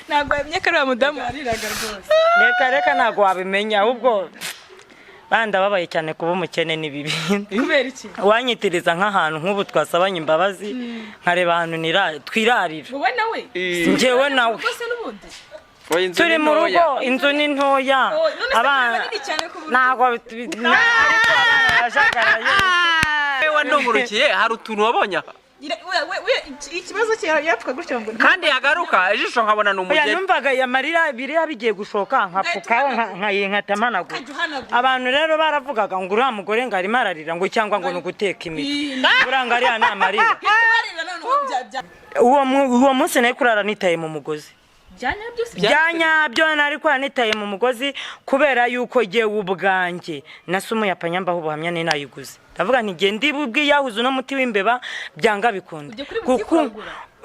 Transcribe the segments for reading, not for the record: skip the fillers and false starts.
ntabwo yamye ko ari umudamu wariraga rwose reka ntabwo wabimenya ahubwo banda babaye cyane kuba umukene n'ibibi kubera iki wanyitiriza nk'ahantu nk'ubu twasabanye imbabazi nkareba ahantu twirarira wowe nawe njyewe nawe turi mu rugo inzu ni ntoya abana ntabwo arashagaraye wanungurukiye hari utuntu wabonye ikibazo yapfa gutyo ngo kandi yagaruka ijisho nkabona n'umugeni numvaga amarira biriya bigiye gushoka nkapfukaho nkatamanaguye abantu rero baravugaga ngo uriya mugore ngo arimo ararira ngo cyangwa ngo ni uguteka imiti uranga ariya ni amarira uwo munsi nayo kurara nitaye mu mugozi byanyabyo nari kwa nitaye mu mugozi kubera yuko giye ubwanjye nasumuye apanyambaho ubuhamya ni nayiguze ndavuga nti gende bwiyahuze no muti w'imbeba byanga bikunda kuko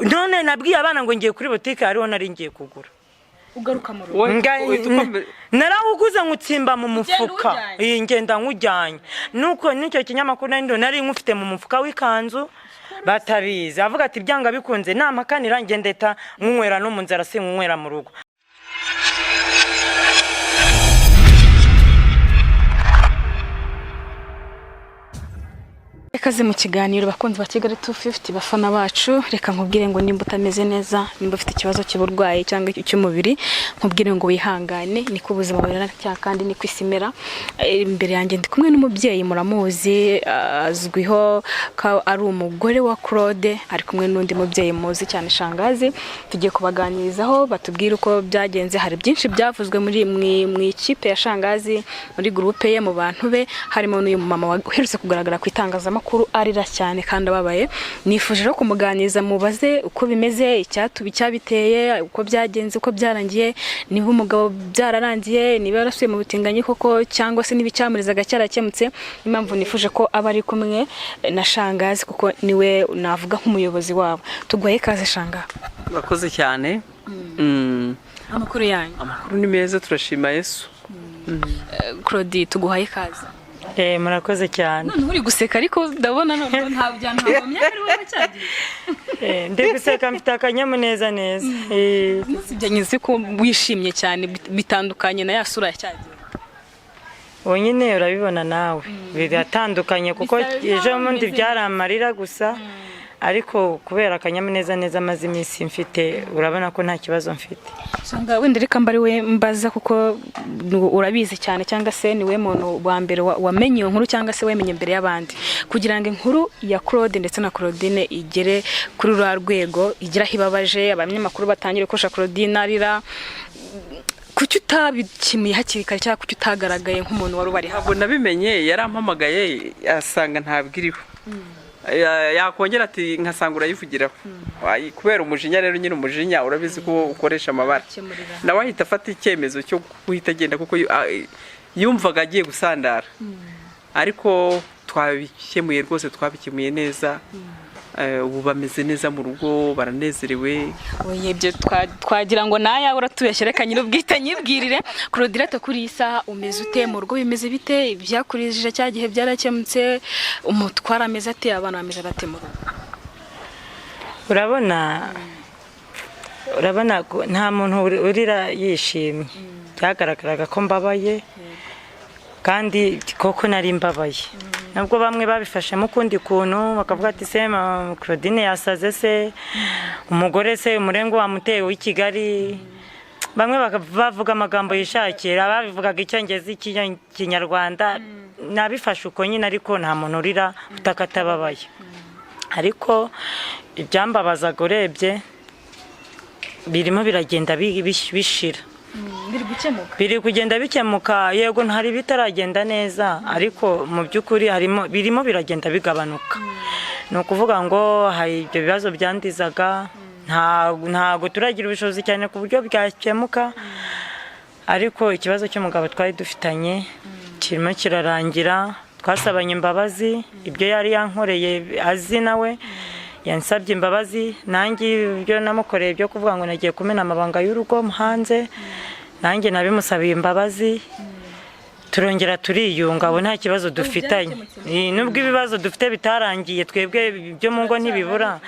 none nabwiye abana ngo ngiye kuri boutique hariho nari ngiye kugura ugaruka mu rugo narawuguze ngutsimba mu mufuka ngenda nkujyanye nuko nicyo kinyamakuru nari nkufite mu mufuka w'ikanzu batabizi avuga ati byanga bikunze namakanira ngendeta nkunywera no mu nzara sinkunywera mu rugo Ikaze mu kiganiro bakunzi ba Kigali 250 bafana bacu reka nkubwire ngo nimba utameze neza nimba ufite ikibazo cy'uburwayi cyangwa cy'umubiri nkubwire ngo wihangane niko ubuzima bubera cyangwa kandi niko isimera imbere yanjye ndi kumwe n'umubyeyi muramuzi azwiho ko ari umugore wa Claude ari kumwe n'undi mubyeyi muzi cyane shangazi tugiye kubaganirizaho batubwira uko byagenze hari byinshi byavuzwe muri mu ikipe ya shangazi muri groupe ye mu bantu be harimo n'uyu mama uherutse kugaragara ku itangazamakuru arira cyane kandi ababaye nifuje ro kumuganiza mubaze uko bimeze icyabiteye uko byagenze uko byarangiye niba umugabo byararangiye niba yarasuye mu butingany koko cyangwa se nibicyamurizaga cyarakemutse impamvu nifuje ko aba ari kumwe na shangazi kuko niwe navuga nk'umuyobozi wabo tugwaye kaze shanga bakoze cyane amakuru yanyu amakuru ni meza turashima Yesu Claude tuguhaye kaze murakoze cyane none uri guseka ariko ndabona none nta byantu habomye ari wowe cyagiye ndi guseka mfite akanyamuneza neza sibyanyize ko wishimye cyane bitandukanye na yasura cyagiye wonyine urabibona nawe biratandukanye kuko ejo mundi byaramarira gusa ariko kubera akanyamuneza neza amaze iminsi mfite urabona ko nta kibazo mfite sanga wenda reka mbari we mbaza kuko urabizi cyane cyangwa se niwe muntu wa mbere wamenye iyo nkuru cyangwa se wemenye mbere y'abandi kugira ngo inkuru ya Claude ndetse na Claudine igere kuri rwa rwego igira hibabaje abanyamakuru batangire kosha Claudine arira kuki utabikimuye hakiri kare cyangwa kuki utagaragaye nk'umuntu wari ubari ntabwo nabimenye yarampamagaye asanga ntabwiriho yakongera ati nkasanga urayivugiraho kubera umujinya rero nyine umujinya urabizi ko ukoresha amabara nawe ahita afata icyemezo cyo guhita agenda kuko yumvaga agiye gusandara ariko twabikemuye rwose twabikemuye neza ubu bameze neza mu rugo baranezerewe ibyo twagira ngo nawe uratubeshye reka nyir'ubwite nyibwirire Claude kuri isa umeze ute mu rugo bimeze bite ibyakurijije cya gihe byarakemutse umutwara ameze ate abana bameze bate mu rugo urabona nta muntu urira yishimye byagaragaraga ko mbabaye kandi koko nari mbabaye nabwo bamwe babifashemo kundi kuntu bakavuga ati se Claudine yasaze se umugore se umurengo wamuteye w'Ikigali bamwe bavuga amagambo yishakira babivugaga icyongereza ikinyarwanda nabifashe uko nyine ariko nta muntu urira utakatababaye ariko ibyambabazaga urebye birimo biragenda bishira biri kugenda bikemuka yego ntari bitaragenda neza ariko mu byukuri birimo biragenda bigabanuka no kuvuga ngo hari ibyo bibazo byandizaga ntago turagira ubushobozi cyane ku buryo byakemuka ariko ikibazo cy'umugabo twari dufitanye kirimo kirarangira twasabanye imbabazi ibyo yari yankoreye azi nawe yansabye imbabazi nanjye ibyo namukoreye byo kuvuga ngo nagiye kumena amabanga y'urugo hanze nanjye nabimusabiye imbabazi turongera turiyunga abo nta kibazo dufitanye. Nubwo ibibazo dufite bitarangiye twebwe byo mu ngo ntibibura,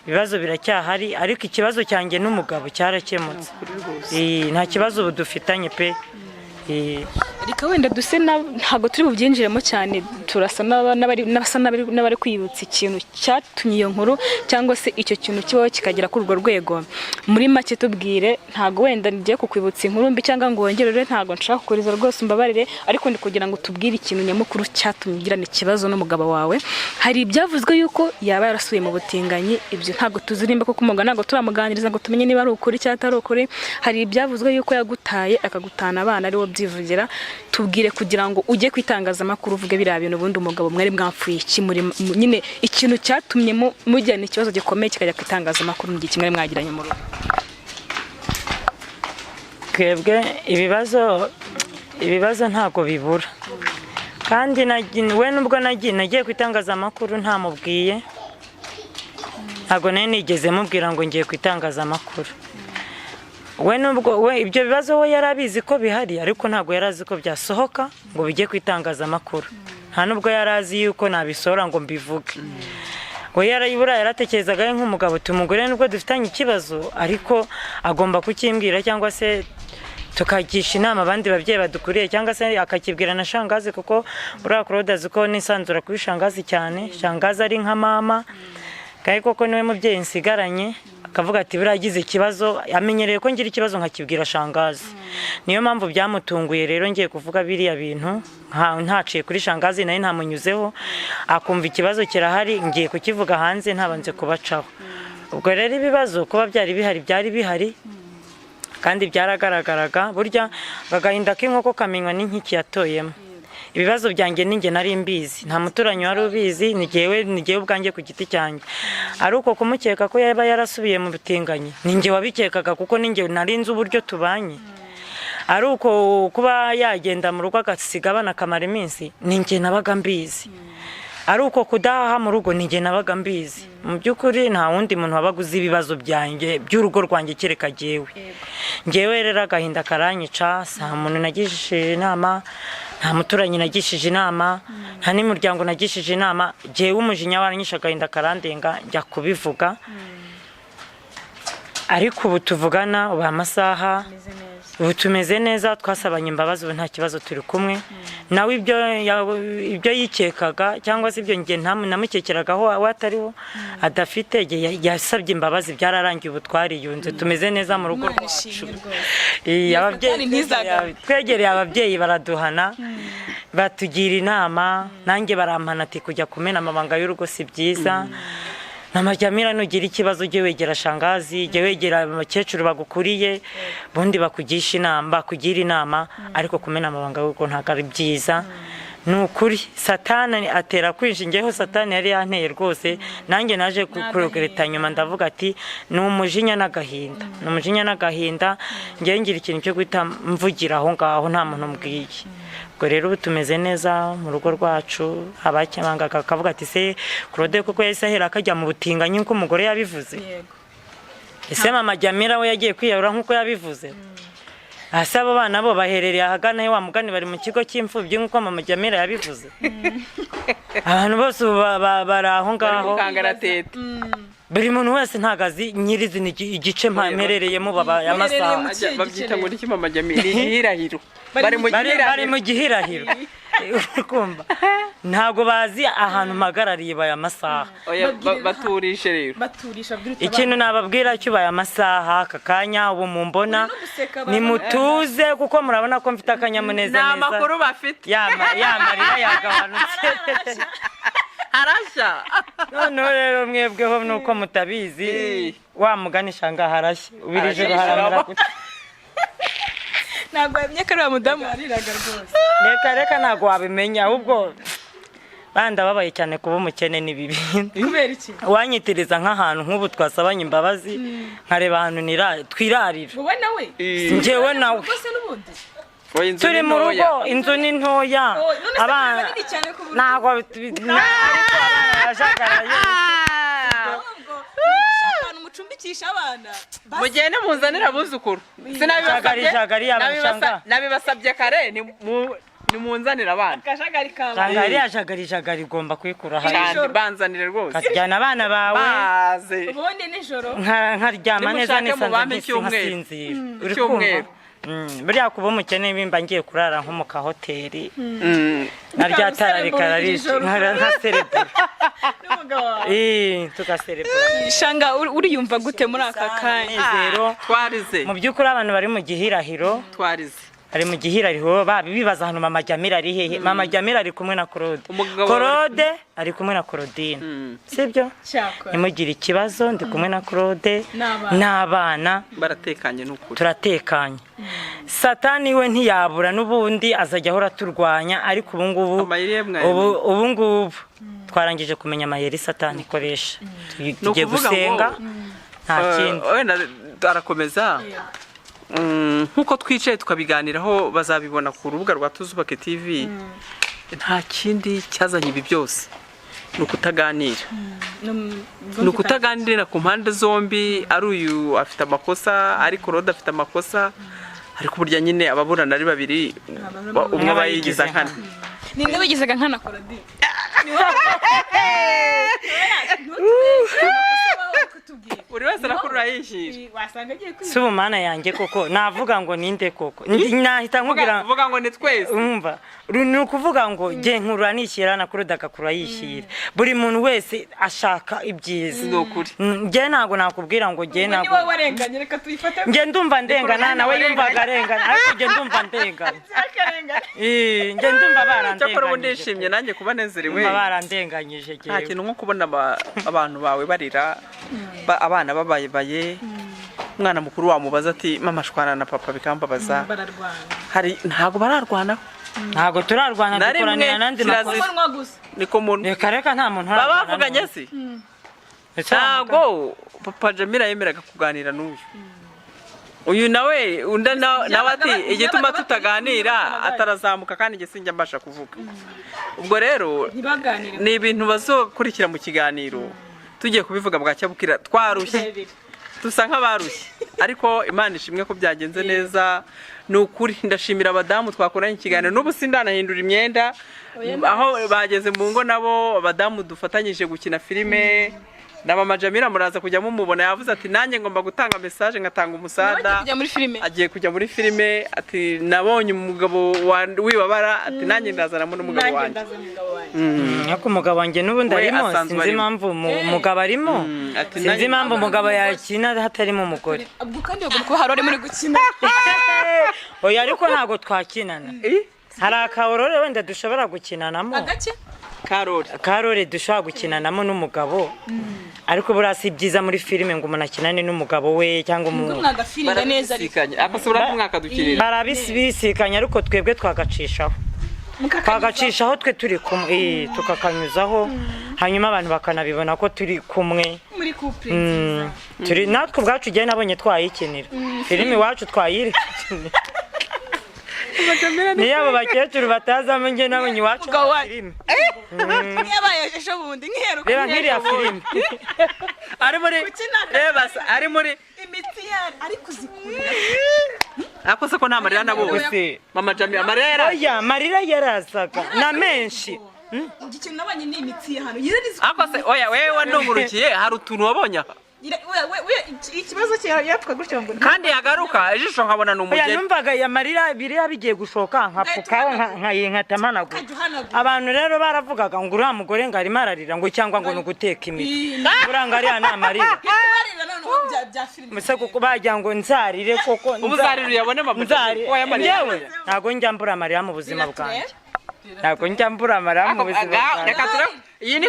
ibibazo biracyahari, ariko ikibazo cyanjye n'umugabo cyarakemutse. Nta kibazo ubu dufitanye pe. Reka wenda duse ntago turi bubyinjiremo cyane, turasa n'abari kwibutsa ikintu cyatumye iyo nkuru cyangwa se icyo kintu kibaho kikagera kuri urwo rwego. Muri make tubwire, ntago wenda ngiye kukwibutsa inkuru mbi cyangwa ngo wongerere, ntago nshaka kukuriza rwose umbabarire, ariko ndi kugira ngo tubwire ikintu nyamukuru cyatumye ugirana ikibazo n'umugabo wawe. Hari ibyavuzwe yuko yaba yarasuye mu butinganyi, ibyo ntago tuzirimba kuko umugabo ntago turamuganiriza ngo tumenye niba ari ukuri cyangwa atari ukuri. Hari ibyavuzwe yuko yagutaye akagutana abana ari wo byivugira. Tubwire kugira ngo ujye kwitangazamakuru uvuge biriya bintu, ubundi umugabo mwari mwapfuye iki muri nyine ikintu cyatumye mujyana ikibazo gikomeye kikajya kwitangazamakuru mu gihe kimwe mwagiranye mu rugo. Twebwe ibibazo ntago bibura, kandi we nubwo nagiye kwitangazamakuru ntamubwiye, ntago nigeze mubwira ngo ngiye kwitangazamakuru. We ibyo bibazo we yarabizi ko bihari, ariko ntago yarazi ko byasohoka ngo bijye kwitangazamakuru. Nta nubwo yarazi yuko nabisora ngo mbivuge. We yaratekerezaga nk'umugabo, tumugore nubwo dufitanye ikibazo ariko agomba kukimbwira, cyangwa se tukagisha inama abandi babyeyi badukuriye, cyangwa se akakibwira na shangazi, kuko buriya Claude azi ko nisanzura kuri shangazi cyane. Shangazi ari nka mama, kandi koko niwe mubyeyi nsigaranye. Akavuga ati biragize ikibazo, amenyereye ko ngira ikibazo nkakibwira shangazi. Niyo mpamvu byamutunguye rero ngiye kuvuga biriya bintu, ntaciye kuri shangazi nayo ntamunyuzeho, akumva ikibazo kirahari, ngiye kukivuga hanze ntabanze kubacaho. Ubwo rero ibibazo kuba byari bihari kandi byaragaragaraga. Burya agahinda k'inkoko kamenywa n'inkiki yatoyemo. Ibibazo byanjye ninjye nari mbizi, nta muturanyi wari ubizi, nigewe ubwanjye ku giti cyanjye. Ari uko kumukeka ko yaba yarasubiye mu butinganyi, ninjye wabikekaga kuko ninjye nari nzi uburyo tubanye. Ari uko kuba yagenda mu rugo agasiga abana akamara iminsi, ninjye nabaga mbizi. Ari uko kudaha mu rugo, ninjye nabaga mbizi. Mu by'ukuri nta wundi muntu wabaga uzi ibibazo byanjye by'urugo rwanjye kereka jyewe. Njyewe rero agahinda karanyica, nta muntu nagishije inama, nta muturanyi nagishije inama, nta n'umuryango nagishije inama. Jyewe umujinya waranyishe, agahinda karandenga, njya kubivuga. Ariko ubu tuvugana, ubu amasaha ubu tumeze neza, twasabanye imbabazi, ubu nta kibazo turi kumwe. Nawe ibyo yikekaga cyangwa se ibyo nge namukekeragaho atariho adafite, yasabye imbabazi, byararangiye, ubu twariyunze, tumeze neza mu rugo rwacu. Twegereye ababyeyi baraduhana, batugira inama, nanjye barampana ati kujya kumena amabanga y'urugo si byiza. Namajyamira nugira ikibazo ujye wegera shangazi, ujye wegera abakecuru bagukuriye, bundi bakugira inama, ariko kumena amabanga y'urugo ntabwo ari byiza. Nukuri Satani atera kwinjingeho, Satani yari yanteye rwose, nanjye naje kurogereta nyuma ndavuga ati ni umujinya n'agahinda, ngiye ngira ikintu cyo guhita mvugira aho ngaho nta muntu mbwiye. Ubwo rero ubu tumeze neza mu rugo rwacu. Abakimangaga akavuga ati se Claude kuko yahise ahera akajya mu butinganyi nk'uko umugore yabivuze. Ese mama Jamila we yagiye kwiyahura nk'uko yabivuze. Asa abo bana bo baherereye ahagana he, wa mugani bari mu kigo cy'imfubyi nk'uko mama Jamila yabivuze. Abantu bose bari aho ngaho, buri muntu wese ntagazi nyirizi ni igice mperereyemo amasaha. Babyita ngo iki mama Jamila? Ni igihirahiro. Bari mu gihirahiro. Ukumva ntago bazi ahantu magarariye baya amasaha. Baturishe rero. Ikintu nababwira cyubaye amasaha kakanya ubu mumbona ni mutuze, kuko murabona ko mfite akanyamuneza neza. Nta makuru bafite. Yamarira yagabanutse. Harashya. None rero mwebweho nuko mutabizi, wa muganisha nga harashya. Ubirije haramara gute? Ntabwo yamenye ko ari umudamu wariraga rwose. Reka ntabwo wabimenya, ahubwo banda babaye cyane kuba umukene ni bibi. Kubera iki? Wanyitiriza nk'ahantu nk'ubu twasabanye imbabazi, nkareba ahantu twirarira. Wowe nawe? Njyewe nawe. Bose n'ubundi. Turi mu rugo, inzu ni ntoya. Abana ntabwo ariko abajagaraye. Mucumbikisha abana. Mugende muzanira abuzukuru. Sinabibasabye. Nabibasabye kare nimunzanira abana akajagari kawe Sanga ari jagari igomba kwikura kandi banzanire rwose kajyana abana bawe baze ubundi nijoro nkaryama neza Nimushake mu bampe nkasinzira uri icyumweru. kumva buriya kuba umukene bimba ngiye kurara nko mu kahoteli narya tara rikararije nka cerebral n'umugabo wawe tugacerebral shanga uriyumva gute muri aka kanya zero twarize mu by'ukuri abantu bari mu gihirahiro twarize ari mu gihirahiro bibaza hano mama Jamila ari hehe mama Jamila ari kumwe na Claude Umugabo Claude ari kumwe na Claudine sibyo cyakora nimugire ikibazo ndi kumwe na Claude n'abana baratekanye n'ukuri turatekanye satani we ntiyabura n'ubundi azajya ahora turwanya ariko ubu ngubu twarangije kumenya amayeri satani ikoresha tugiye gusenga nta kindi wenda arakomeza nkuko twicaye tukabiganiraho bazabibona ku rubuga rwa Tuzubake TV nta kindi cyazanye ibi byose ni ukutaganira ni ukutaganira ku mpande zombi ari uyu afite amakosa ariko Claude afite amakosa ariko burya nyine ababurana ari babiri umwe bayigiza nkana ninde wigizaga nkana Claude buri wese arakurura yishyira wasanga agiye si ubumana yanjye koko navuga ngo ninde koko nahita nkubwira vuga ngo ni twese umva ni ukuvuga ngo nge nkurura nishyira na Claude agakurura yishyira buri muntu wese ashaka ibyiza ni ukuri nge ntabwo nakubwira ngo nge ntabwo niwe warenganye reka tuyifate nge ndumva ndengana nawe yumvaga arengana ariko nge ndumva ndengana nge ndumva barandenganyije cyakora ubu ndishimye nanjye kuba nezerewe ndumva barandenganyije nta kintu nko kubona abantu bawe barira abana babaye umwana mukuru wamubaza ati mama shwana na papa bikambabaza hari ntago bararwanaho ntago turarwana dukoranira nandi makosa niko muntu reka nta muntu babavuganye si ntago papa Jamila yemeraga kuganira n'uyu uyu nawe nawe ati igituma tutaganira atarazamuka kandi nge sinjya mbasha kuvuga ubwo rero ni ibintu bazokurikira mu kiganiro tugiye kubivuga bwacya bukira twarushye dusa nk'abarushye ariko Imana ishimwe ko byagenze neza ni ukuri ndashimira abadamu twakoranye ikiganiro n'ubu sindanahindura imyenda aho bageze mu ngo nabo abadamu dufatanyije gukina filime na mama Jamila muraza kujya mumubona yavuze ati nanjye ngomba gutanga message ngatanga umusada agiye kujya muri filime ati nabonye umugabo wibabara ati nanjye ndazanamo n'umugabo wanjye ariko umugabo wanjye n'ubundi arimo sinzi impamvu umugabo arimo sinzi impamvu umugabo yakina hatarimo umugore ubwo kandi bagomba kuba hari muri gukina oya ariko ntago twakinana hari akaorore wenda dushobora gukinanamo agake Karore dushobora gukinanamo n'umugabo ariko burasi byiza muri filime ngo umuntu akinane n'umugabo we cyangwa mwagafiringa neza akasubira mwaka dukirira barabisikanya ariko twebwe twagacishaho twe turi kumwe tukakanyuzaho hanyuma abantu bakanabibona ko turi kumwe muri couple nziza turi natwe ubwacu giye nabonye twayikinira filime iwacu twayikinira niyo abo bakecuru batazamo nge nabonye iwacu filime yabaye ejo bundi nk'iheruka reba nk'iriya filime ari muri imitsi yari ariko zikurira akose ko nta marira nabose mama Jamila marira yarazaga na menshi ikintu nabonye ni imitsi ya hano yirariza akose oya wewe wanungurukiye hari utuntu wabonye ikibazo cyapfa gutyo ngo kandi yagaruka ijisho nkabona n'umugeni numvaga ya marira biriya bigiye gushoka nkapfukaho nkatamanaga abantu rero baravugaga ngo uriya mugore ngo arimo ararira ngo cyangwa ngo ni uguteka imiti uranga ariya ni amarira muse kuko bagira ngo nzarire koko uzarire uyabone mama njyewe ntago njya mbura amarira mu buzima bwanjye ntago njya mbura amarira mu buzima bwanjye iyi ni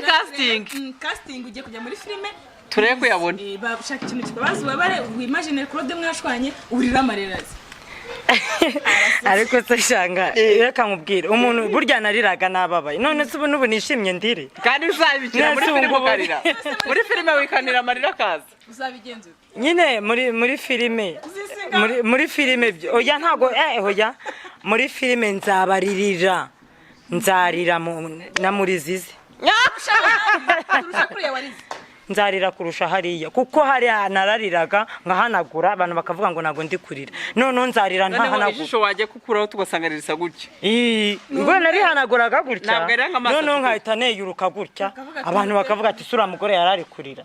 casting ugiye kujya muri filime tureye kuyabona bashaka ikintu kibabaza ubabare wimagine Claude mwashwanye urira amarerazi ariko se shanga reka nkubwire umuntu burya nariraga nababaye none se ubu nishimye ndire kandi uzabikira muri filime ukarira muri filime wikanira amarira kaza uzabigenzura nyine muri filime muri filime oya ntago oya muri filime nzarira na muri zizi nzarira kurusha hariya kuko hariya narariraga ngahanagura abantu bakavuga ngo nago ndi kurira none nzarira ntahanagura ijisho wajye kukuraho tugasanganiriza gutya ngo narihanaguraga gutya none nkahita neyuruka gutya abantu bakavuga ati sura mugore yarari kurira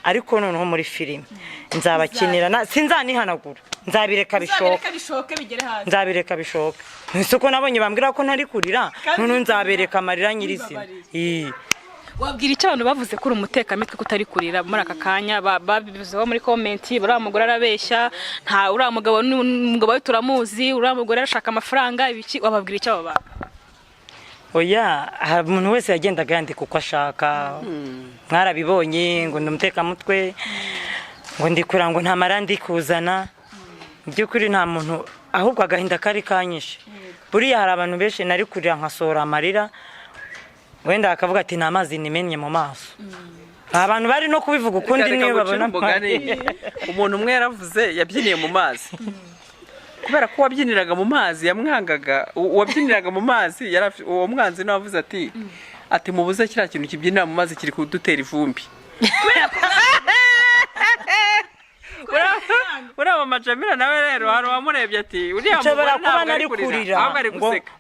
ariko noneho muri filime nzabakinira sinzanihanagura nzabireka bishoke bigere hasi nzabireka bishoke nisuko nabonye bambwira ko ntari kurira none nzabereka amarira nyirizina wabwira icyo abantu bavuze ko uri umutekamitwe kutari kurira muri aka kanya babivuzeho muri komenti uriya mugore arabeshya nta uriya mugabo n'umugabo we turamuzi uriya mugore arashaka amafaranga ibiki wababwira icyo abo bantu oya umuntu wese yagendaga yandika uko ashaka mwarabibonye ngo ndi umutekamutwe ngo ndikura ngo nta marandi kuzana by'ukuri nta muntu ahubwo agahinda kari kanyishe buriya hari abantu benshi nari kurira nkasohora amarira wenda akavuga ati nta mazi nimennye mu maso abantu bari no kubivuga ukundi niyo babona umuntu umwe yaravuze yabyiniye mu mazi kubera ko wabyiniraga mu mazi yamwangaga wabyiniraga mu mazi uwo mwanzi nawe avuze ati mubuze kiriya kintu kibyinira mu mazi kiri kudutera ivumbi uriya Majamila nawe rero hari uwamurebye ati uriya mugore ntabwo ari kurira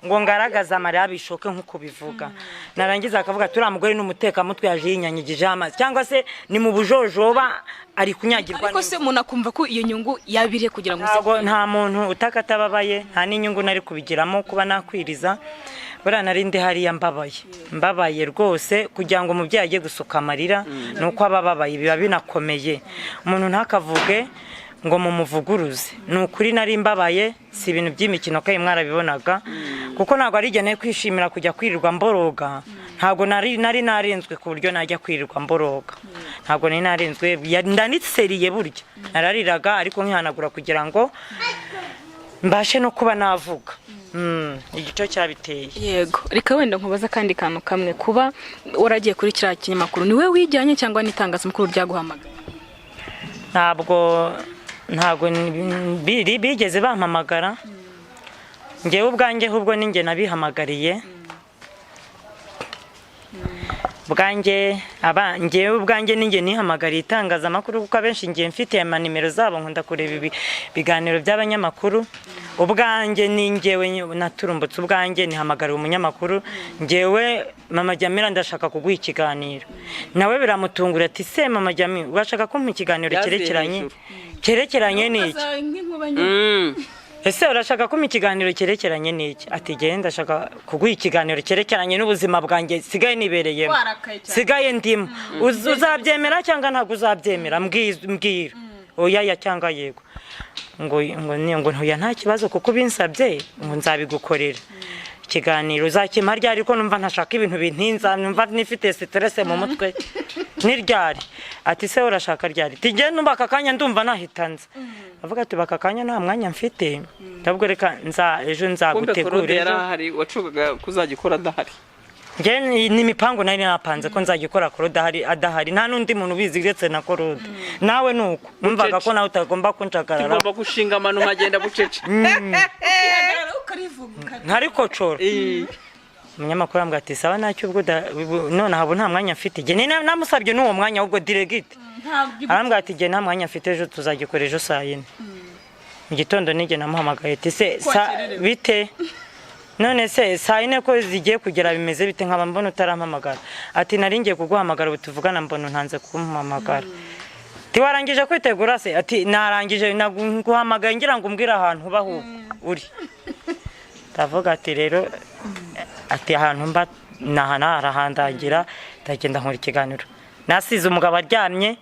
ngo ngaragaza amarira bishoke nk'uko bivuga narangiza akavuga ati uriya mugore n'umutekamutwe yaje yinyanyigije amazi cyangwa se ni mu bujojoba ari kunyagirwa ariko se umuntu akumva ko iyo nyungu yabiriye kugira ngo nta muntu utakatababaye nta n'inyungu nari kubigiramo kuba nakwiriza buriya narindi hariya mbabaye rwose kugira ngo umubyeyi ajye gusuka amarira ni uko aba ababaye biba binakomeye umuntu ntakavuge ngo mumuvuguruze ni ukuri nari mbabaye si ibintu by'imikino kandi mwarabibonaga kuko ntabwo ari igihe kwishimira kujya kwirirwa mboroga ntabwo nari narenzwe ku buryo najya kwirirwa mboroga ntabwo nari narenzwe ndanitseriye burya narariraga ariko nkihanagura kugira ngo mbashe no kuba navuga igice cyabiteye yego reka wenda nkubaza kandi kantu kamwe kuba waragiye kuri kiriya kinyamakuru ni we wijyanye cyangwa n'itangazamakuru ryaguhamagaye ntabwo bigeze bampamagara ngewe ubwanjye ahubwo ninjye nabihamagariye ngewe ubwanjye ninjye nihamagariye itangazamakuru kuko abenshi ngiye mfite amanimero zabo nkunda kureba ibiganiro by'abanyamakuru ubwanjye ni ngewe naturumbutse ubwanjye nihamagariye umunyamakuru ngewe mama Jamila ndashaka kuguha ikiganiro nawe biramutungura ati se mama Jamila urashaka kumpa ikiganiro cyerekeranye n'iki ese urashaka kumpa ikiganiro cyerekeranye n'iki ati genda ndashaka kuguha ikiganiro cyerekeranye n'ubuzima bwanjye sigaye nibereyemo sigaye ndimo uzabyemera cyangwa ntabwo uzabyemera mbwira oya cyangwa yego ngo ntuya nta kibazo kuko ubinsabye ngo nzabigukorera ikiganiro uzakimpa ryari ko numva ntashaka ibintu bintinza numva nifite stress mu mutwe n'iryari ati se urashaka ryari tijye numva aka kanya ndumva nahitanze avuga ati baka kanya nta mwanya mfite ndabwo reka ejo nzagutegure yarahari wacugaga kuzagikora adahari ni imipango nari napanze ko nzagikora claude adahari nta n'undi muntu ubizi uretse na claude nawe nuko numvaga ko nawe utagomba kuncagarara ugomba gushinga amano nkagenda bucece ntariko coro umunyamakuru ambwira ati sawa ntacyo ubwo none habo nta mwanya mfite igihe namusabye n'uwo mwanya ahubwo diregite arambwira ati igihe nta mwanya mfite ejo tuzagikora ejo saa 4 mu gitondo nige namuhamagaye ati se bite none se saa 4 ko zigiye kugera bimeze bite nkaba mbona utarampamagara ati nari ngiye kuguhamagara utuvugana mbona ntanze kumpamagara tiwarangije kwitegura se ati narangije naguhamagaye ngira ngo umbwire ahantu ubaho uri ndavuga ati rero ati ahantu mba nahanahandagira ndagenda nkora ikiganiro nasize umugabo aryamye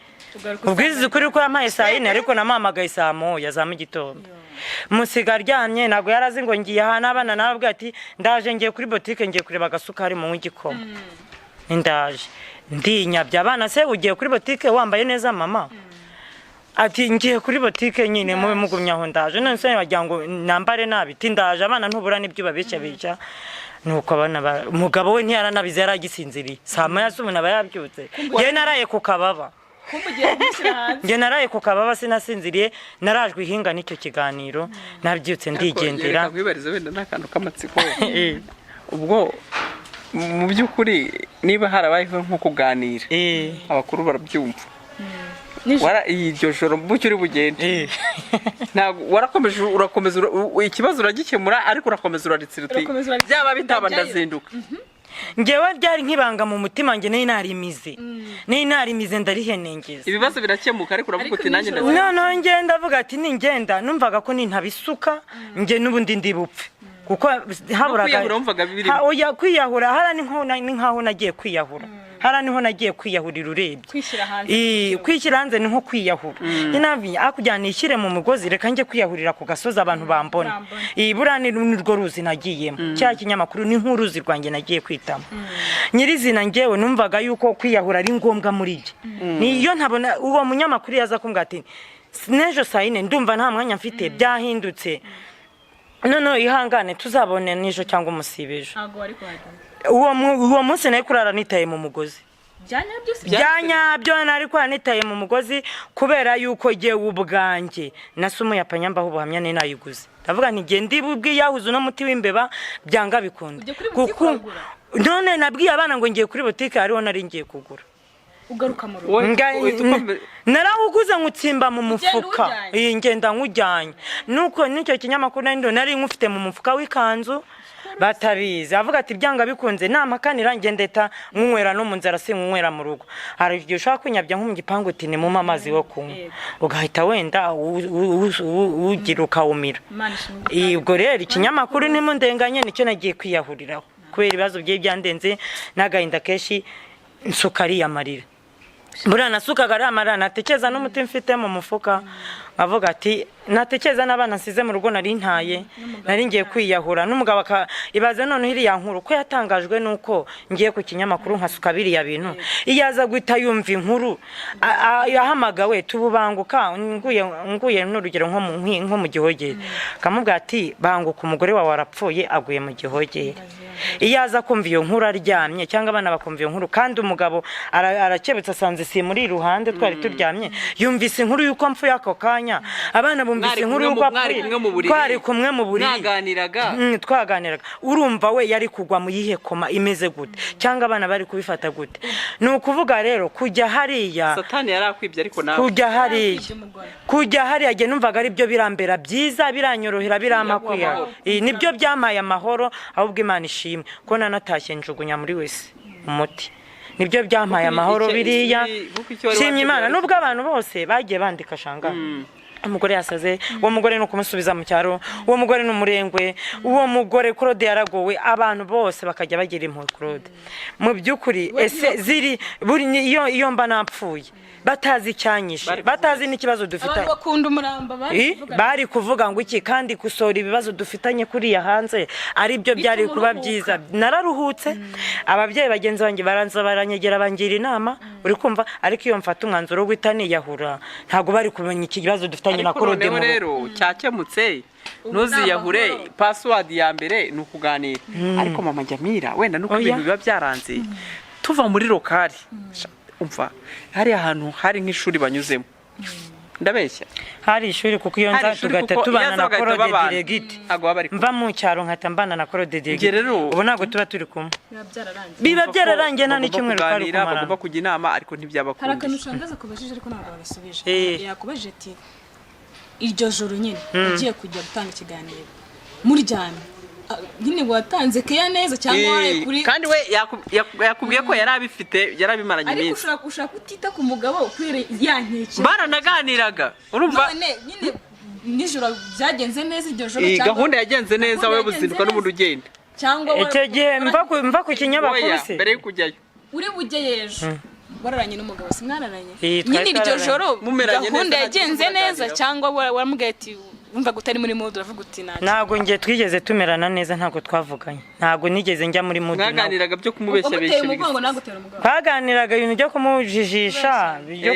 ubwiza ukuri ko yampaye saa 4 ariko namuhamagaye saa 1 za mu gitondo musiga aryamye ntabwo yarazi ngo ngiye ahana abana nababwira ati ndaje ngiye kuri boutique ngiye kureba agasukari mu w'igikoma ndaje ndinyabya abana se ugiye kuri boutique wambaye neza mama ati ngiye kuri boutique nyine mube mugumyaho ndaje none se wagira ngo nambare nabi tindaje abana ntubura n'ibyo babeshya nuko abana umugabo we ntiyaranabize yaragisinziriye saa 1 y'umuntu aba yabyutse ye naraye ku kababa nge naraye ku kababa sinasinziriye narajwe ihinga n'icyo kiganiro nabyutse ndigendera kwibariza wenda n'akantu k'amatsiko ubwo mu by'ukuri niba harabayeho nko kuganira abakuru barabyumva iryo joro bucyo uri bugende ntabwo warakomeje urakomeza ikibazo uragikemura ariko urakomeza uraritsiriti byaba bitaba ndazinduka ngewe byari nkibanga mu mutima nge narimize ndarihenengeza ibibazo birakemuka ariko uravuga uti nanjye no ngenda avuga ati ningenda numvaga ko nintabisuka nge nubundi ndibupfe kuko haburaga oya kwiyahura hara ni nkaho nagiye kwiyahura hara niho nagiye kwiyahurira urebye kwishyira hanze ni nko kwiyahura inavi akujyana ishyire mu mugozi reka nge kwiyahurira ku gasozi abantu bambona burani nirwo ruzi nagiyemo cya kinyamakuru ni nk'uruzi rwanjye nagiye kwitamo nyirizina ngewe numvaga yuko kwiyahura ari ngombwa muri jye niyo ntabona uwo munyamakuru yaza kumbwira ati nejo sayine ndumva nta mwanya mfite byahindutse no ihangane tuzabone nijo cyangwa umusibejo uwo munsi nari kurara nitaye mu mugozi byanyabyo nari kurara nitaye mu mugozi kubera yuko jye ubwanjye nasumuye apanyambaho ubuhamya ni nayiguze ndavuga nti nge ndibubwiyahuze no muti w'imbeba byanga bikunde kuko none nabwiye abana ngo ngiye kuri boutique hariho nari ngiye kugura ugaruka mu rugo narawuguze ngutsimba mu mufuka ngenda nkujyanye nuko nicyo kinyamakuru nari nkufite mu mufuka w'ikanzu batabizi avuga ati byanga bikunze namakanira ngendeta nkunywera no mu nzara sinkunywera mu rugo hari igihe ushaka kunyabya nko mu gipangu uti ni mu amazi wo kunywa ugahita wenda ugira ukawumira ubwo rero ikinyamakuru nimundenganye nicyo nagiye kwiyahuriraho kubera ibibazo bye byandenze n'agahinda kenshi nsukari yamarira buriya nasukaga ari amarira natekereza n'umuti mfite mu mufuka avuga ati natekereza n'abana nsize mu rugo nari ntaye nari ngiye kwiyahura n'umugabo ibaze none iriya nkuru ko yatangajwe nuko ngiye ku kinyamakuru nkasuka biriya bintu iyaza guhita yumva inkuru yahamagawe tububanguka nguye n'urugero nko mu gihogere kamubwira ati banguka umugore wawe warapfuye aguye mu gihogere iyaza kumva iyo nkuru aryamye cyangwa abana bakumva iyo nkuru kandi umugabo arakebutse asanze si muri iruhande twari turyamye yumvise inkuru yuko mpfuye ako kanya abana bumvise inkuru yuko twari kumwe mu buriri twaganiraga urumva we yari kugwa mu yihe koma imeze gute cyangwa abana bari kubifata gute ni ukuvuga rero kujya hariya satani yarakwibye ariko nawe kujya hariya jye numvaga ari byo birambera byiza biranyorohera biramakwiya nibyo byamaye amahoro ahubwo Imana ishimwe ko nanatashye njugunya muri wese umuti nibyo byamaye amahoro biriya shimye Imana nubwo abantu bose bagiye bandika shanga umugore yasaze uwo mugore no kumusubiza mu cyaro uwo mugore n'umurengwe uwo mugore Claude yaragowe abantu bose bakajya bagira impuhwe Claude mu byukuri ese ziri buri iyo mba napfuye batazi cyanyishe batazi n'ikibazo dufite bakunda umuramba bari kuvuga ngo iki kandi kusora ibibazo dufitanye kuri ya hanze ari byo byari kuba byiza nararuhutse ababyeyi bagenzi banjye baranza baranyegera bangira inama uri kumva ariko iyo mfata umwanzuro w'itani yahura ntago bari kumenya iki kibazo dufitanye na Claude mu rero cyakemutse nuziyahure password ya mbere ni ukuganira ariko mama Jamira wenda nuko ibintu biba byaranze tuva muri lokali umva hari ahantu hari nk'ishuri banyuzemo ndabeshya hari ishuri kuko iyo nza tugata tubana na Claude Diregiti mva mu cyaro nkata mbana na Claude Diregiti ubu ntago tuba turi kumwe biba byararangiye nta n'icyumweru twari kumara bagomba kujya inama ariko ntibyabakunda hari akantu ushangaza kubajije ariko ntabwo babasubije yakubajije ati iryo joro nyine ugiye kujya gutanga ikiganiro muryamye nyine watanze keya neza cyangwa waraye kuri kandi we yakubwiye ko yarabifite yarabimaranye iminsi ariko ushaka kutita ku mugabo kwire yankeke baranaganiraga urumva nyine nijoro byagenze neza iryo joro cyangwa gahunda yagenze neza wowe buzinduka n'umuntu ugenda cyangwa icyo gihe mva ku kinyamakuru se mbere yo kujyayo uri bugeyeje wararanye n'umugabo simwararanye nyine iryo joro gahunda yagenze neza cyangwa waramubwiye ati umva gutari muri mood uravuga uti ntago ngiye twigeze tumerana neza ntago twavuganye ntago nigeze njya muri mood naganiraga byo kumubeshya beshe twaganiraga ibintu byo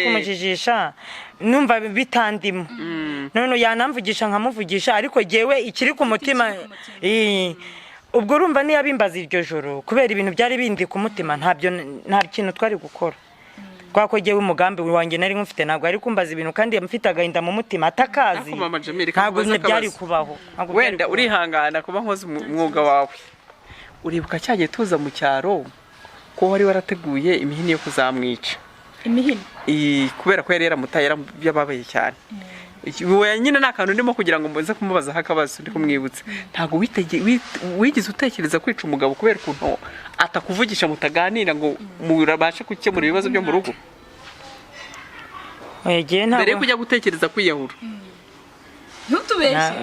kumujijisha numva bitandimo none yanamvugisha nkamuvugisha ariko jewe ikiri ku mutima ubwo urumva niyo abimbaza iryo joro kubera ibintu byari bindi ku mutima nta kintu twari gukora twakogewe umugambi wanjye nari nkufite ntabwo ari kumbaza ibintu kandi mfite agahinda mu mutima atakazi ntabwo byari kubaho wenda urihangana kuba nkoze umwuga wawe uribuka cyagiye tuza mu cyaro ko wari warateguye imihini yo kuzamwica imihini kubera ko yari yaramutaye yababaye cyane nyine nta kantu ndimo kugira ngo mbuze kumubazaho akabazo ndi kumwibutsa ntabwo wigize utekereza kwica umugabo kubera ukuntu atakuvugisha mutaganira ngo murabashe gukemura ibibazo byo mu rugo mbere yo kujya gutekereza kwiyahura ntutubeshye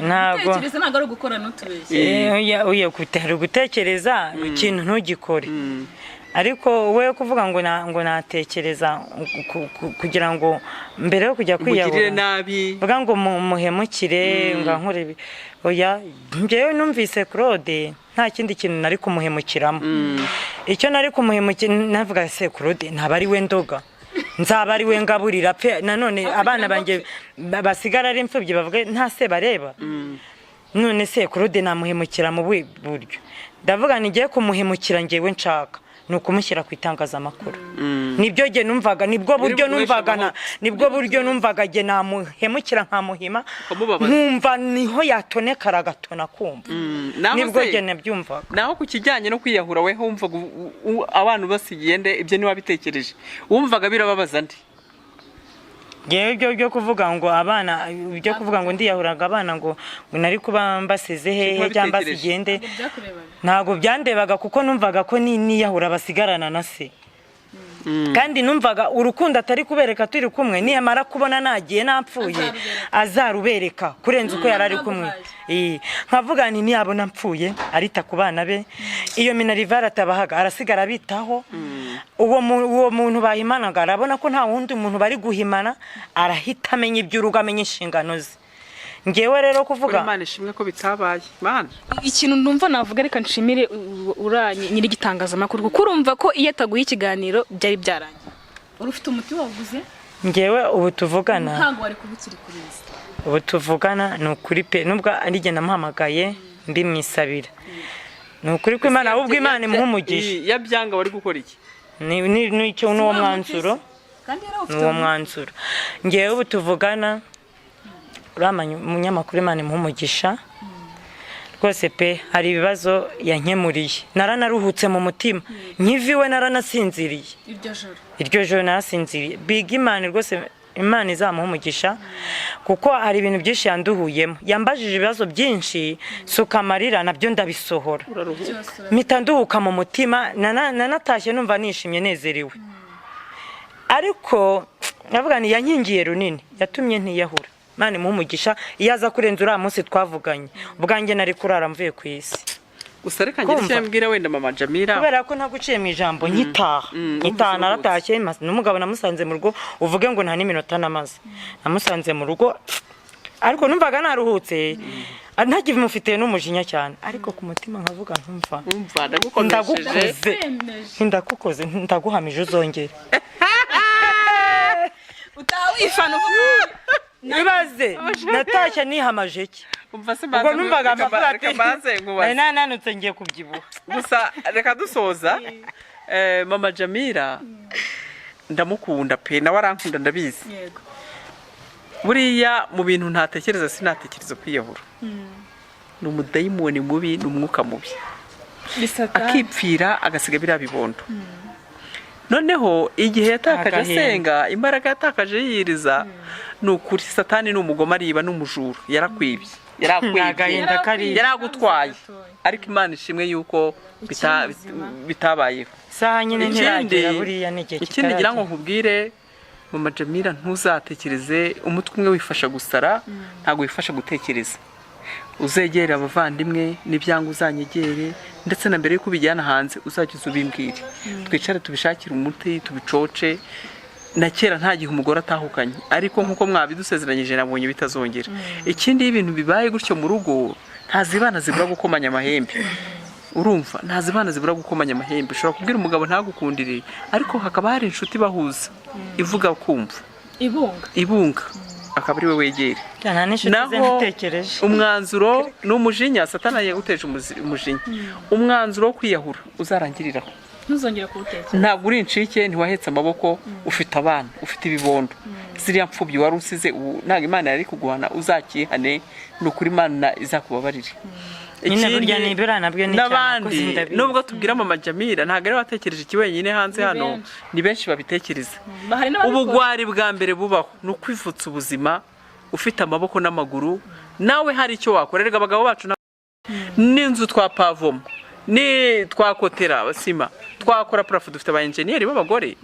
gutekereza ntabwo ari ugukora ntutubeshye gutekereza ikintu ntugikore ariko we kuvuga ngo natekereza kugira ngo mbere yo kujya kwiyahura vuga ngo muhemukire ngankore oya ngewe numvise Claude nta kindi kintu nari kumuhemukiramo icyo nari kumuhemukira navuga se Claude ntaba ari we ndoga nzaba ari we ngaburira pe nanone abana banjye basigara ari imfubyi bavuga nta se bareba none se Claude namuhemukira mu buryo ndavuga ngiye kumuhemukira ngewe nshaka nukumushyira ku itangazamakuru nibyo je numvaga nibwo buryo numvaga je namuhemukira nkamuhima nkumva niho yatonekara gatona kumva nibwo je nabyumvaga naho ku kijyanye no kwiyahura we wumvaga abantu basigiye nde ibyo ni wabitekereje wumvaga birababaza ndi Yewe byo kuvuga ngo abana byo kuvuga ngo ndiyahuraga abana ngo nari kuba mbasize hehe cyangwa sigende ntago byandebaga kuko numvaga ko niyahura basigarana na se kandi numvaga urukundo atari kubereka turi kumwe niyamara kubona nagiye napfuye azarubereka kurenza uko yarari kumwe nkavuga nti niyabona mpfuye arita ku bana be iyo minarivara atabahaga arasigara bitaho uwo muntu bahimanaga arabona ko nta wundi muntu bari guhimana arahita amenya iby'urugo amenya inshingano ze ngewe rero kuvuga Imana ishimwe ko bitabaye Mana ikintu ndumva navuga reka nshimire uranye nyiri gitangazamakuru kuko urumva ko iyo ataguye ikiganiro byari byarangiye uri ufite umuti wavuze ngewe ubu tuvugana ntabwo wari kubikiri kuriza ubu tuvugana ni ukuri pe nubwo ari jye namuhamagaye mbimwisabira ni ukuri ko Imana ahubwo Imana imuhumugisha yabyanga wari gukora iki ni icyo n'uwo mwanzuro n'uwo mwanzuro ngewe ubu tuvugana uramanya umunyamakuru Imana imuhumugisha rwose pe hari ibibazo yankemuriye naranaruhutse mu mutima nkiviwe naranasinziriye iryo joro narasinziriye biga Imana rwose Imana izamuhumugisha kuko hari ibintu byinshi yanduhuyemo yambajije ibibazo byinshi suka amarira nabyo ndabisohora mpita nduhuka mu mutima nanatashye numva nishimye nezerewe ariko navuga ni yankingiye runini yatumye ntiyahura Imana imuhumugisha iyo aza kurenza uriya munsi twavuganye ubwanjye nari kurara mvuye ku isi gusa reka ngire icyo mbwira wenda mama Jamila kubera ko ntaguciye mu ijambo nkitaha naratashye n'umugabo namusanze mu rugo uvuge ngo nta n'iminota namaze namusanze mu rugo ariko numvaga naruhutse ntagive mufitiye n'umujinya cyane ariko ku mutima nkavuga ntumva ndagukoze ndaguhamije uzongere utawifana uvuga nibaze natashye nihamaje ki ubwo numvaga amavuga ati nananutse ngiye kubyibuha gusa reka dusoza mama Jamila ndamukunda pe nawe arankunda ndabizi buriya mu bintu ntatekereza sinatekereza kwiyahura ni umudayimoni mubi ni umwuka mubi akipfira agasiga biriya bibondo noneho igihe yatakaje asenga imbaraga yatakaje yiriza ni ukuri satani ni umugoma ariba n'umujura yarakwibye yaragutwaye ariko Imana ishimwe yuko bitabayeho saha nyine ntiragera buriya n'igihe ikindi ngira ngo nkubwire mama Jamila ntuzatekereze umutwe umwe wifasha gusara ntabwo wifasha gutekereza uzegera abavandimwe n'ibyanga uzanyegere ndetse na mbere yuko ubijyana hanze uzajya ubimbwire twicare tubishakire umuti tubicoce na kera nta gihe umugore atahukanye ariko nkuko mwabidusezeranyije nabonye bitazongera ikindi y'ibintu bibaye gutyo mu rugo ntazibana zibura gukomanya amahembe urumva ntazibana zibura gukomanya amahembe ushobora kubwira umugabo ntagukundire ariko hakaba hari inshuti bahuza ivuga kumva ibunga akaba ari we wegere naho umwanzuro n'umujinya satana yaguteje umujinya umwanzuro wo kwiyahura uzarangiriraho ntuzongera kuwutekereza ntabwo uri incike ntiwahetse amaboko ufite abana ufite ibibondo ziriya mfubyi wari usize ntabwo Imana yari kuguhana uzakihane ni ukuri Imana izakubabarire nyine burya nibura nabyo ni n'abandi nubwo tubwira mama Jamila ntago ari watekereje iki wenyine hanze hano ni benshi babitekereza ubugwari bwa mbere bubaho no kwivutsa ubuzima ufite amaboko n'amaguru nawe hari icyo wakorerega abagabo bacu n'inzu twapavoma ni twakotera basima twakora prafu dufite aba engineer b'abagore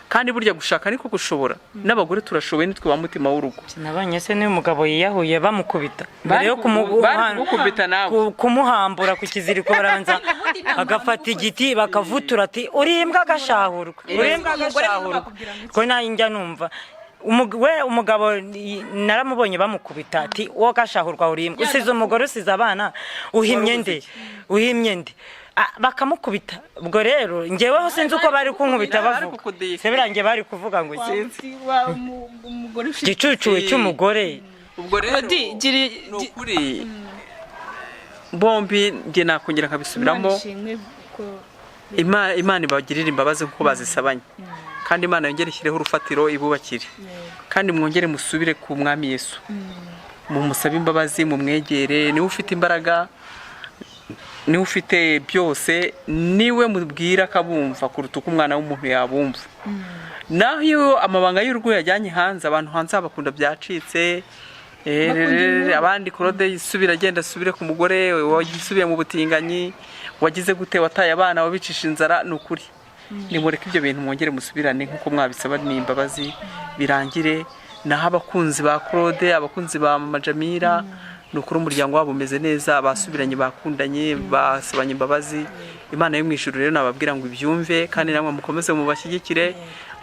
kandi burya gushaka niko gushobora n'abagore turashoboye nitwe ba mutima w'urugo nabanye se ni umugabo yiyahuye bamukubita mbere yo kumukubita nawe kumuhambura ku kiziriko barabanza agafata igiti bakavutura ati urimbwa agashahurwa ko nanjye numva umugabo naramubonye bamukubita ati wo gashahurwa urimbwa usize umugore usize abana uhimye nde bakamukubita ubwo rero ngeweho sinzi uko bari kunkubita bavuga se birangiye bari kuvuga ngo gicucuwe cy'umugore ubwo rero nukuri bombi nge nakongera nkabisubiramo Imana ibagirira imbabazi kuko bazisabanye kandi Imana yongere ishyireho urufatiro ibubakire kandi mwongere musubire ku mwami Yesu mumusabe imbabazi mumwegere niwe ufite imbaraga niwe ufite byose niwe mubwira kabumva kuruta uko umwana w'umuntu yabumva naho iyo amabanga y'urugo yajyanye hanze abantu hanze bakunda byacitse abandi Claude isubira agenda asubire ku mugore wagisubiye mu butinganyi wagize gute wataye abana wabicisha inzara nukuri nimureke ibyo bintu mwongere musubirane nkuko mwabisaba n'imbabazi birangire naho abakunzi ba Claude abakunzi ba mama Jamila nukuri umuryango wabo umeze neza basubiranye bakundanye basabanye imbabazi Imana yo mwishuru rero nababwira ngo ibyumve kandi namwe mukomeze mu bashyigikire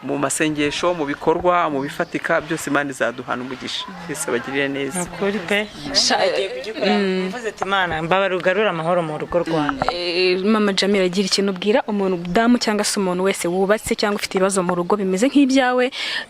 mu masengesho mu bikorwa mu bifatika byose Imana izaduhana umugisha Yesu bagirire neza ukuri pe mvuze ati Imana mbabarugarura amahoro mu rugo rwanda mama Jamila agira ikintu ubwira umuntu damu cyangwa se umuntu wese wubatse cyangwa ufite ibibazo mu rugo bimeze nk'ibyawe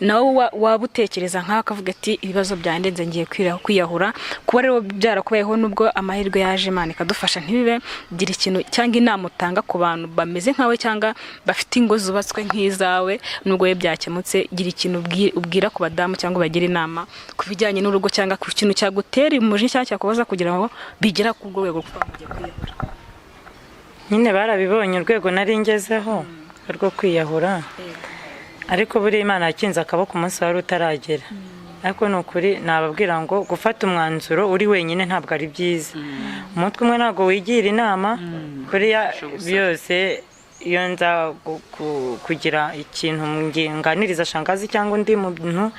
nawe wabutekereza nk'akavuga ati ibibazo byandenze ngiye kwiyahura kuba rero byarakubayeho nubwo amahirwe yaje Imana ikadufasha ntibibe gira ikintu cyangwa inama utanga ku bantu bameze nkawe cyangwa bafite ingo zubatswe nk'izawe nubwo byakemutse gira ikintu ubwira ku badamu cyangwa bagira inama ku bijyanye n'urugo cyangwa ku kintu cyagutera umujinya cyangwa cyakubaza kugira ngo bigera ku rwego rwo kujya kwiyahura nyine barabibonye urwego nari ngezeho rwo kwiyahura ariko buri Imana yakinze akaboko umunsi wari utaragera ariko nukuri nababwira ngo gufata umwanzuro uri wenyine ntabwo ari byiza umutwe umwe ntabwo wigira inama kuriya byose iyo nza kugira ikintu nganiriza shangazi cyangwa undi muntu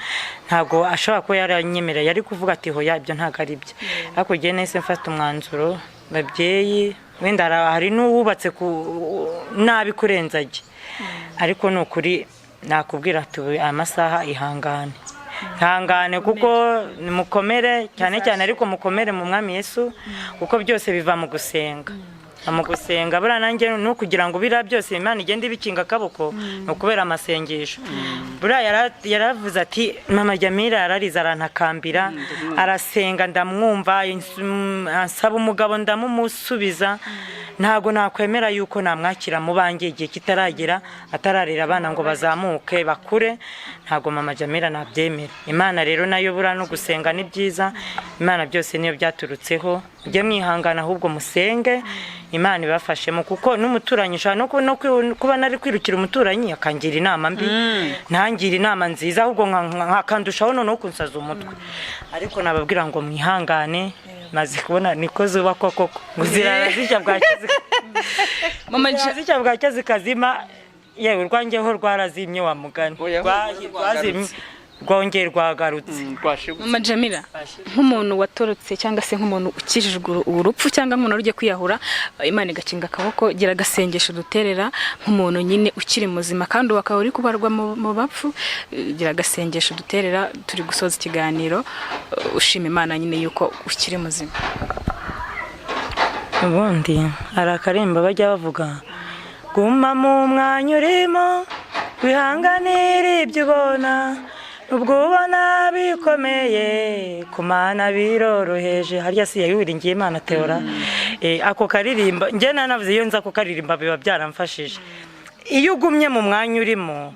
ntabwo ashobora kuba yaranyemereye ari kuvuga ati hoya ibyo ntabwo ari byo ariko ugiye nese mfata umwanzuro babyeyi wenda hari n'uwubatse nabi kurenzage ariko nukuri nakubwira ati amasaha ihangane kuko mukomere cyane ariko mukomere mu mwami Yesu kuko byose biva mu gusenga bura nanjye no kugira ngo bira byose Imana igende bikinga akaboko no kubera amasengesho bura yaravuze ati mama Jamila yarariza arantakambira arasenga ndamwumva asaba umugabo ndamumusubiza ntago nakwemera yuko namwakira mu bange igihe kitaragera atararira abana ngo bazamuke bakure ntago mama Jamila nabyemera Imana rero nayo bura no gusenga ni byiza Imana byose niyo byaturutseho ujye mwihangana ahubwo musenge Imana ibafashemo kuko n'umuturanyi no kuba nari kwirukira umuturanyi akangira inama mbi ntangira inama nziza ahubwo nkakandushaho noneho kunsaza umutwe ariko nababwira ngo mwihangane maze kubona niko zuba koko muzirara zijya bwacye zikazima yewe rwangeho rwarazimye wa mugani rwazimye rwongeye rwagarutse mama Jamila nk'umuntu watorotse cyangwa se nk'umuntu ukijijwe urupfu cyangwa nk'umuntu ugiye kwiyahura Imana igakinga akaboko gira agasengesho duterera nk'umuntu nyine ukiri muzima kandi wakaba uri kubarwa mu bapfu gira agasengesho duterera turi gusoza ikiganiro ushima Imana nyine yuko ukiri muzima ubundi hari akaremba bajya bavuga guma mu mwanya urimo wihanganira ibyo ubona ubwo ubona bikomeye kumana biroroheje harya si yawiringiye Imana teora ako karirimba nge nanavuze iyo nza ko karirimba biba byaramfashije iyo ugumye mu mwanya urimo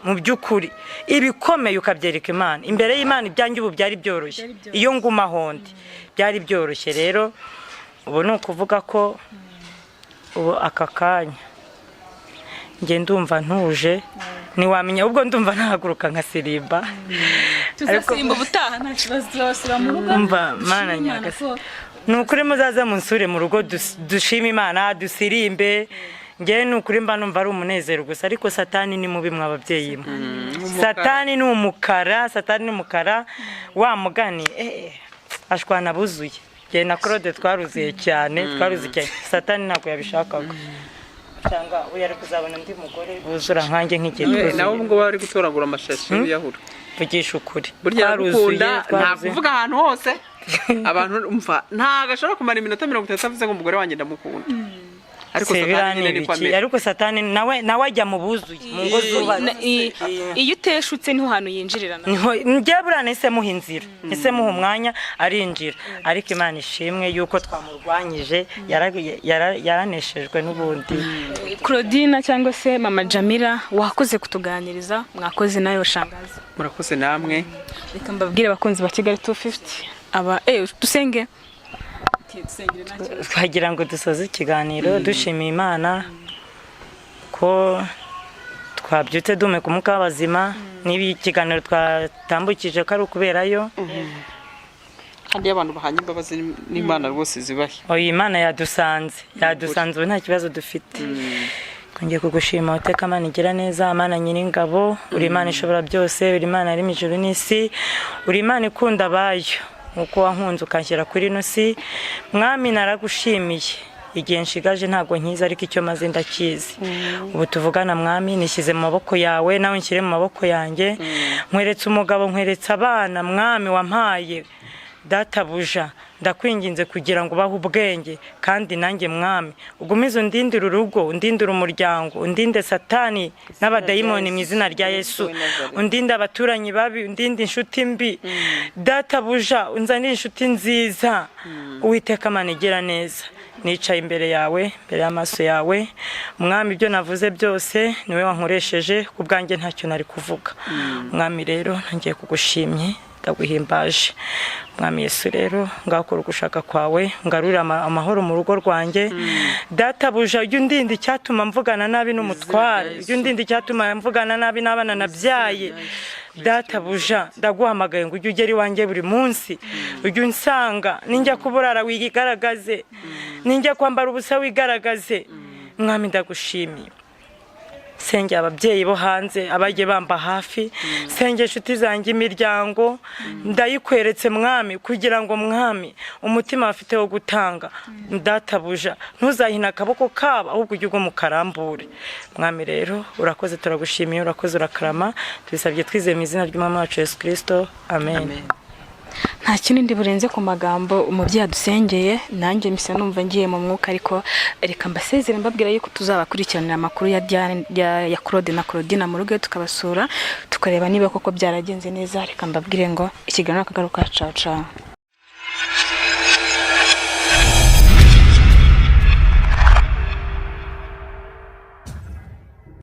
mu byukuri ibikomeye ukabyereka Imana imbere y'Imana ibyanjye ubu byari byoroshye iyo nguma hondi byari byoroshye rero ubu ni ukuvuga ko ubu aka kanya njye ndumva ntuje ntiwamenya ubwo ndumva ntahaguruka nka sirimba tuzasimba ubutaha nta kibazo tuzasubira mu rugo umva mana nyagasa ni ukuri muzaze munsure mu rugo dushima Imana dusirimbe njye ni ukuri mba numva ari umunezero gusa ariko satani ni mubi mwa babyeyi mwe satani ni umukara wa mugani ashwana buzuye njye na Claude twaruziye cyane satani ntabwo yabishakaga cyangwa uyari kuzabona undi mugore buzura nkanjye nk'igihe nawe ubwo bari gutoragura amashashi y'ibiyahura vugisha ukuri burya gukunda nta kuvuga ahantu hose abantu umva ntago ashobora kumara iminota 30 avuze ngo umugore wanjye ndamukunda ariko satani ni kwamera ariko satani nawe ajya mu buzuye mu ngo zuba iyo uteshutse niho hantu yinjirira njye burane ese muha inzira ese muha umwanya arinjira ariko Imana ishimwe yuko twamurwanyije yaraneshejwe n'ubundi Claudine cyangwa se mama Jamila wakoze kutuganiriza mwakoze nayo shangazi murakoze namwe reka mbabwire abakunzi ba Kigali 250 aba dusenge twagira ngo dusoze ikiganiro dushimiye Imana ko twabyutse dume ku muka w'abazima nibi ikiganiro twatambukije ko ari ukuberayo kandi abantu bahanye imbabazi n'Imana rwose zibahe Imana yadusanze ubu nta kibazo dufite ngiye kugushima uteka Imana igira neza Imana nyiringabo uri Imana ishobora byose uri Imana ari mu ijuru n'isi uri Imana ikunda abayo uko wankunze ukanshyira kuri ino si mwami naragushimiye igihe nshigaje ntabwo nkiza ariko icyo maze ndakizi ubu tuvugana mwami nishyize mu maboko yawe nawe nshyire mu maboko yanjye nkweretse umugabo nkweretse abana mwami wampaye databuja ndakwinginze kugira ngo bahe ubwenge kandi nanjye mwami ugumize undindire urugo undindire umuryango undinde satani n'abadayimoni mu izina rya Yesu undinde abaturanyi babi undinde inshuti mbi databuja unzanire inshuti nziza Uwiteka Imana igira neza nicaye imbere yawe imbere y'amaso yawe mwami ibyo navuze byose niwe wankoresheje ku bwanjye ntacyo nari kuvuga mwami rero ngiye kugushimye ndaguhimbaje mwami Yesu rero ngakora ugushaka kwawe ngarura amahoro mu rugo rwanjye databuja ujye undinde icyatuma mvugana nabi n'umutware ujye undinde icyatuma mvugana nabi n'abana nabyaye databuja ndaguhamagaye ngo ujye ugera iwanjye buri munsi ujye unsanga ninjya kuburara wigaragaze ninjya kwambara ubusa wigaragaze mwami ndagushimiye senge ababyeyi bo hanze abajye bamba hafi senge inshuti zanjye imiryango ndayikweretse mwami kugira ngo mwami umutima bafite wo gutanga databuja ntuzahina akaboko kabo ahubwo ujye ugwa mu karambure mwami rero urakoze turagushimiye urakoze urakarama tubisabye twizeye mu izina ry'umwami wacu Yesu Kristo amen nta kinindi burenze ku magambo umubyeyi adusengeye nanjye mise numva ngiye mu mwuka ariko reka mbasezere mbabwira yuko tuzabakurikiranira amakuru ya Claude na Claudine mu rugo tukabasura tukareba niba koko byaragenze neza reka mbabwire ngo ikiganiro akagaruka ciao